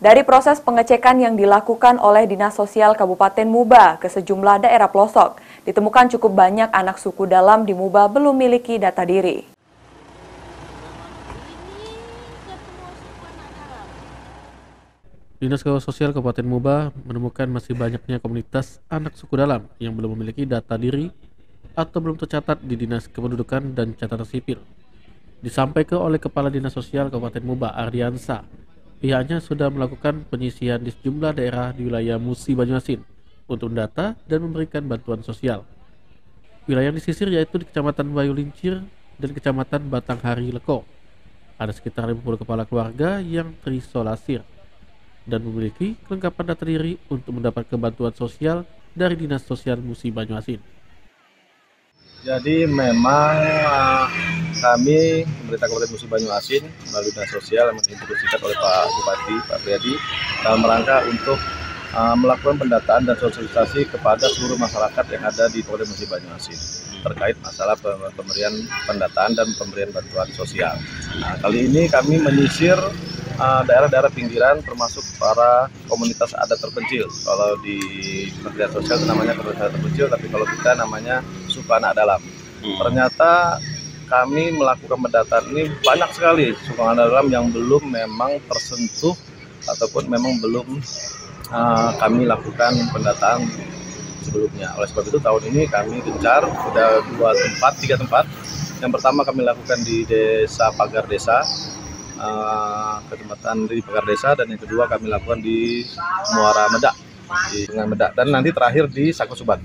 Dari proses pengecekan yang dilakukan oleh Dinas Sosial Kabupaten Muba ke sejumlah daerah pelosok, ditemukan cukup banyak anak suku dalam di Muba belum memiliki data diri. Dinas Sosial Kabupaten Muba menemukan masih banyaknya komunitas anak suku dalam yang belum memiliki data diri atau belum tercatat di Dinas Kependudukan dan Catatan Sipil. Disampaikan oleh Kepala Dinas Sosial Kabupaten Muba, Ardiansa, pihaknya sudah melakukan penyisian di sejumlah daerah di wilayah Musi Banyuasin untuk mendata dan memberikan bantuan sosial. Wilayah yang disisir yaitu di Kecamatan Bayu Lincir dan Kecamatan Batanghari Leko. Ada sekitar 50 kepala keluarga yang terisolasir dan memiliki kelengkapan data diri untuk mendapat bantuan sosial dari Dinas Sosial Musi Banyuasin. Jadi memang kami pemerintah Kabupaten Musi Banyuasin melalui Dinas Sosial yang diinstruksikan oleh Pak Bupati, Pak Priyadi, dalam rangka untuk melakukan pendataan dan sosialisasi kepada seluruh masyarakat yang ada di Kabupaten Musi Banyuasin terkait masalah pemberian pendataan dan pemberian bantuan sosial. Nah, kali ini kami menyisir daerah-daerah pinggiran termasuk para komunitas adat terpencil. Kalau di Kementerian Sosial itu namanya komunitas adat terpencil, tapi kalau kita namanya suku anak dalam. Ternyata kami melakukan pendataan ini banyak sekali suku anak dalam yang belum memang tersentuh ataupun memang belum kami lakukan pendataan sebelumnya. Oleh sebab itu tahun ini kami gencar, sudah 3 tempat. Yang pertama kami lakukan di Desa Pagar Desa, Kecamatan di Pagar Desa, dan yang kedua kami lakukan di Muara Medak, di Sungai Medak, dan nanti terakhir di Sakosuban.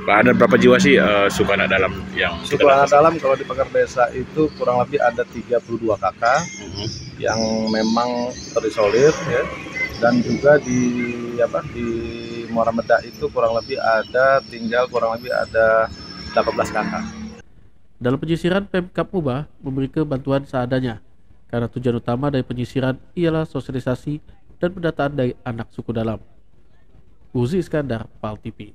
Ada berapa jiwa sih suku anak dalam yang suku anak dalam? Kalau di Pagar Desa itu kurang lebih ada 32 kakak yang memang terisolir, ya. Dan juga di Muara Medak itu kurang lebih ada 18 kakak. Dalam penyisiran, Pemkab Muba memberikan bantuan seadanya, karena tujuan utama dari penyisiran ialah sosialisasi dan pendataan dari anak suku dalam. Uzi Iskandar, PAL TV.